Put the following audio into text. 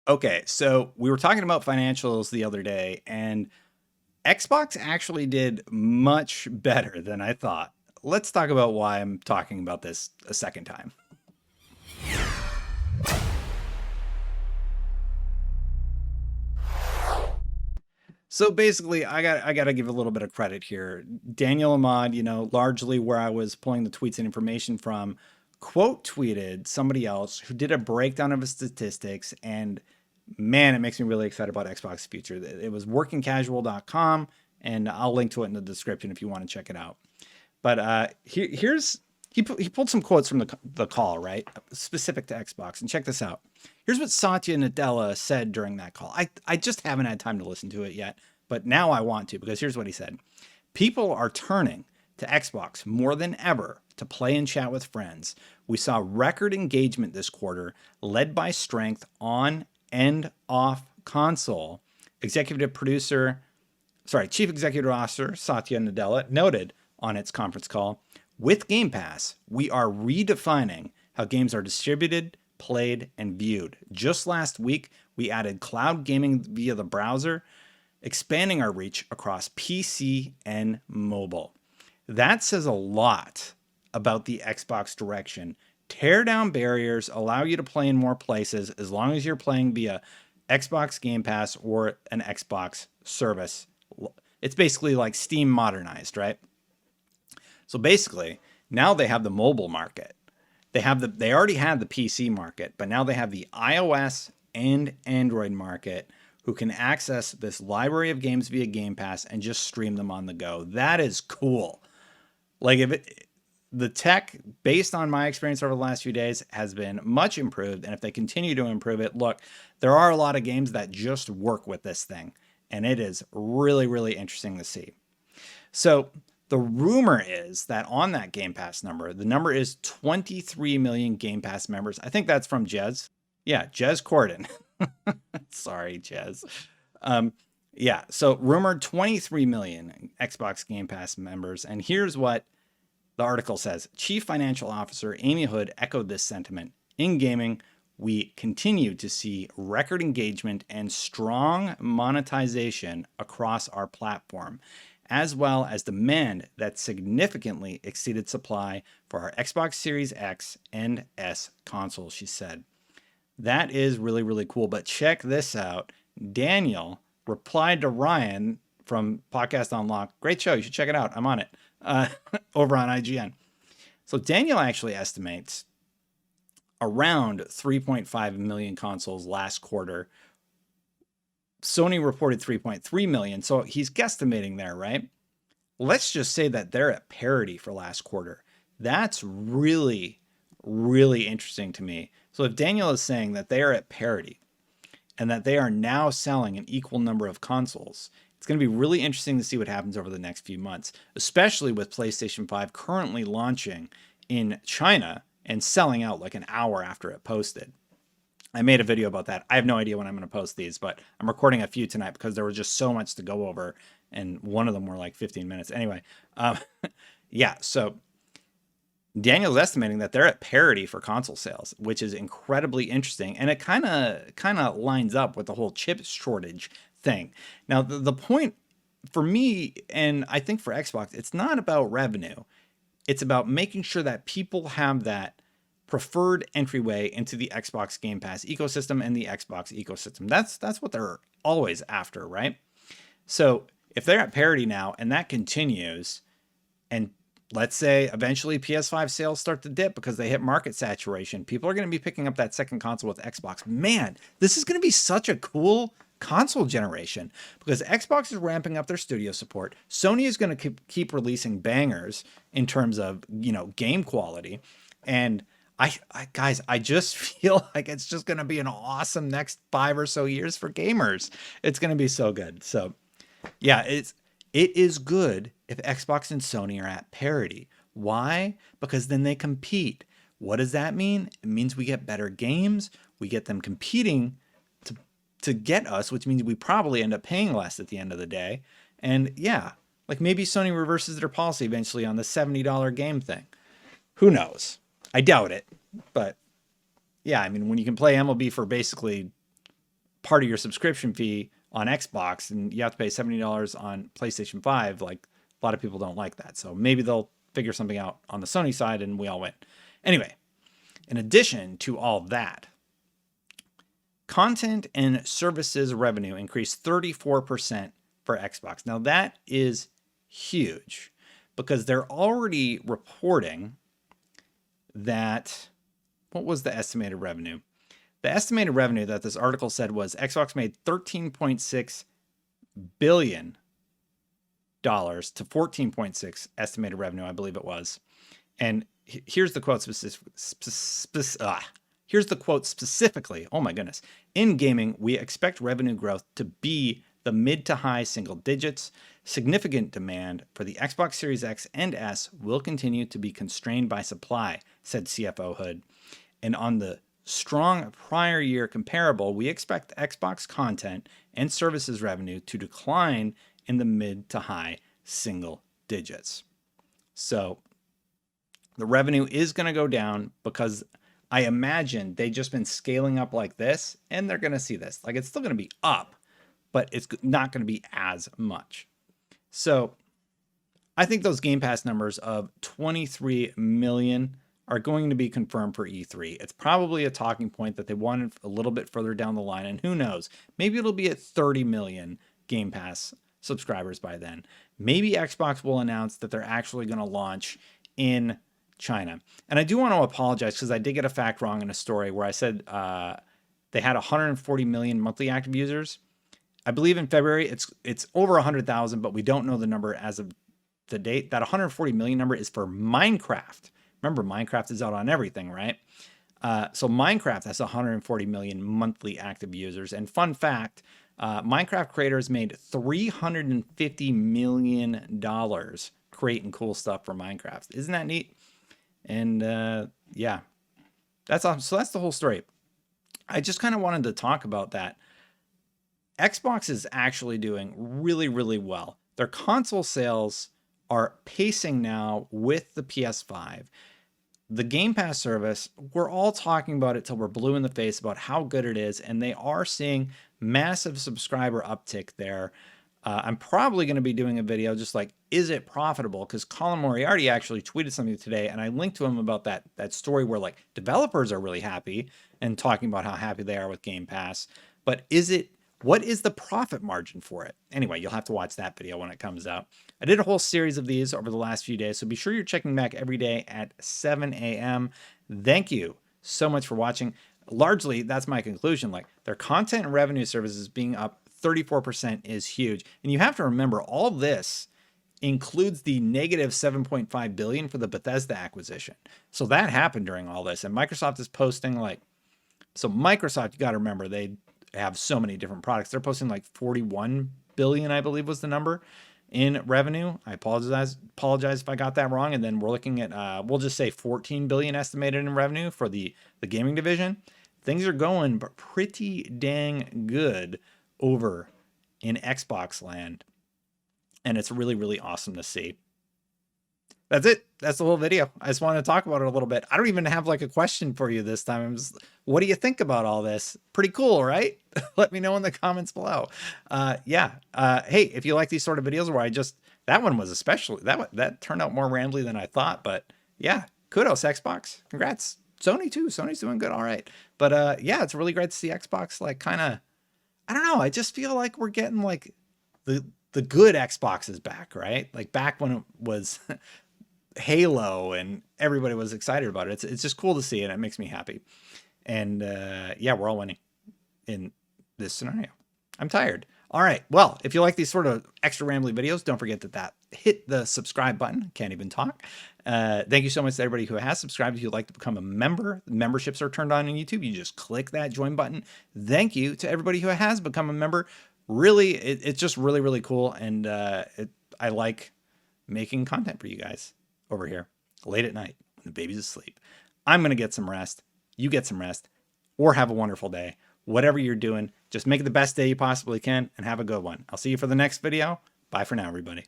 Okay, so we were talking about financials the other day, and Xbox actually did much better than I thought. Let's talk about why I'm talking about this a second time. So basically, I got to give a little bit of credit here. Daniel Ahmad, largely where I was pulling the tweets and information from, quote tweeted somebody else who did a breakdown of his statistics, and man, it makes me really excited about Xbox future. It was workingcasual.com, and I'll link to it in the description if you want to check it out. But here's he pulled some quotes from the call, right, specific to Xbox, and check this out. Here's what Satya Nadella said during that call. I just haven't had time to listen to it yet, but now I want to, because here's what he said. People are turning to Xbox more than ever to play and chat with friends. We saw record engagement this quarter, led by strength on and off console. Chief Executive Officer Satya Nadella noted on its conference call, with Game Pass, we are redefining how games are distributed, played, and viewed. Just last week, we added cloud gaming via the browser, expanding our reach across PC and mobile. That says a lot about the Xbox direction. Tear down barriers, allow you to play in more places as long as you're playing via Xbox Game Pass or an Xbox service. It's basically like Steam modernized, right? So basically, now they have the mobile market. They already had the PC market, but now they have the iOS and Android market who can access this library of games via Game Pass and just stream them on the go. That is cool. Like the tech, based on my experience over the last few days, has been much improved. And if they continue to improve it, look, there are a lot of games that just work with this thing. And it is really, really interesting to see. So the rumor is that on that Game Pass number, the number is 23 million Game Pass members. I think that's from Jez. Yeah, Jez Corden. Sorry, Jez. Yeah, so rumored 23 million Xbox Game Pass members. And here's what the article says. Chief Financial Officer Amy Hood echoed this sentiment. In gaming, we continue to see record engagement and strong monetization across our platform, as well as demand that significantly exceeded supply for our Xbox Series X and S consoles, she said. That is really, really cool. But check this out. Daniel replied to Ryan from Podcast Unlocked. Great show. You should check it out. I'm on it over on IGN. So Daniel actually estimates around 3.5 million consoles last quarter. Sony reported 3.3 million. So he's guesstimating there, right? Let's just say that they're at parity for last quarter. That's really, really interesting to me. So if Daniel is saying that they are at parity and that they are now selling an equal number of consoles, it's going to be really interesting to see what happens over the next few months, especially with PlayStation 5 currently launching in China and selling out like an hour after it posted. I made a video about that. I have no idea when I'm going to post these, but I'm recording a few tonight because there was just so much to go over, and one of them were like 15 minutes. Anyway, yeah, so Daniel's estimating that they're at parity for console sales, which is incredibly interesting, and it kind of lines up with the whole chip shortage thing. Now, the point for me, and I think for Xbox, it's not about revenue. It's about making sure that people have that preferred entryway into the Xbox Game Pass ecosystem and the Xbox ecosystem. That's what they're always after, right? So if they're at parity now and that continues, and let's say eventually PS5 sales start to dip because they hit market saturation, people are going to be picking up that second console with Xbox. Man, this is going to be such a cool console generation because Xbox is ramping up their studio support. Sony is going to keep releasing bangers in terms of, game quality. And I just feel like it's just going to be an awesome next 5 or so years for gamers. It's going to be so good. So yeah, it is good if Xbox and Sony are at parity. Why? Because then they compete. What does that mean? It means we get better games. We get them competing to get us, which means we probably end up paying less at the end of the day. And yeah, like maybe Sony reverses their policy eventually on the $70 game thing. Who knows? I doubt it. But yeah, I mean, when you can play MLB for basically part of your subscription fee on Xbox, and you have to pay $70 on PlayStation 5. Like, a lot of people don't like that. So maybe they'll figure something out on the Sony side and we all win. Anyway, in addition to all that, content and services revenue increased 34% for Xbox. Now that is huge because they're already reporting that, what was the estimated revenue? The estimated revenue that this article said was Xbox made $13.6 billion to 14.6 estimated revenue, I believe it was. And here's the quote here's the quote specifically. Oh my goodness. In gaming, we expect revenue growth to be the mid to high single digits. Significant demand for the Xbox Series X and S will continue to be constrained by supply, said CFO Hood. And on the strong prior year comparable, we expect Xbox content and services revenue to decline in the mid to high single digits. So the revenue is going to go down because I imagine they've just been scaling up like this, and they're going to see this. Like, it's still going to be up, but it's not going to be as much. So I think those Game Pass numbers of 23 million are going to be confirmed for E3. It's probably a talking point that they wanted a little bit further down the line, and who knows, maybe it'll be at 30 million Game Pass subscribers by then. Maybe Xbox will announce that they're actually going to launch in China. And I do want to apologize because I did get a fact wrong in a story where I said they had 140 million monthly active users. I believe in February it's over 100,000, but we don't know the number as of the date. That 140 million number is for Minecraft. Remember, Minecraft is out on everything, right? So Minecraft has 140 million monthly active users. And fun fact, Minecraft creators made $350 million creating cool stuff for Minecraft. Isn't that neat? And yeah, that's awesome. So that's the whole story. I just kind of wanted to talk about that. Xbox is actually doing really, really well. Their console sales are pacing now with the PS5. The Game Pass service, we're all talking about it till we're blue in the face about how good it is, and they are seeing massive subscriber uptick there. I'm probably going to be doing a video just like, is it profitable? Because Colin Moriarty actually tweeted something today, and I linked to him about that story where like developers are really happy and talking about how happy they are with Game Pass. But what is the profit margin for it? Anyway, you'll have to watch that video when it comes out. I did a whole series of these over the last few days, so be sure you're checking back every day at 7 a.m. Thank you so much for watching. Largely, that's my conclusion. Like, their content and revenue services being up 34% is huge. And you have to remember, all this includes the negative 7.5 billion for the Bethesda acquisition. So that happened during all this. And Microsoft is posting like, so Microsoft, you got to remember, they have so many different products. They're posting like 41 billion, I believe was the number in revenue. I apologize if I got that wrong. And then we're looking at, we'll just say 14 billion estimated in revenue for the gaming division. Things are going pretty dang good over in Xbox land. And it's really, really awesome to see. That's it. That's the whole video. I just wanted to talk about it a little bit. I don't even have like a question for you this time. I'm just, what do you think about all this? Pretty cool, right? Let me know in the comments below. Yeah. Hey, if you like these sort of videos where that one was especially, that turned out more rambly than I thought, but yeah, kudos Xbox. Congrats. Sony too. Sony's doing good. All right. But yeah, it's really great to see Xbox like kind of, I don't know. I just feel like we're getting like the good Xbox is back, right? Like back when it was Halo and everybody was excited about it. It's just cool to see, and it makes me happy. And yeah, we're all winning in this scenario. I'm tired. All right. Well, if you like these sort of extra rambly videos, don't forget that hit the subscribe button. Can't even talk. Thank you so much to everybody who has subscribed. If you'd like to become a member, memberships are turned on YouTube. You just click that join button. Thank you to everybody who has become a member. Really, it's just really, really cool. And I like making content for you guys over here late at night when the baby's asleep. I'm going to get some rest. You get some rest, or have a wonderful day. Whatever you're doing, just make it the best day you possibly can and have a good one. I'll see you for the next video. Bye for now, everybody.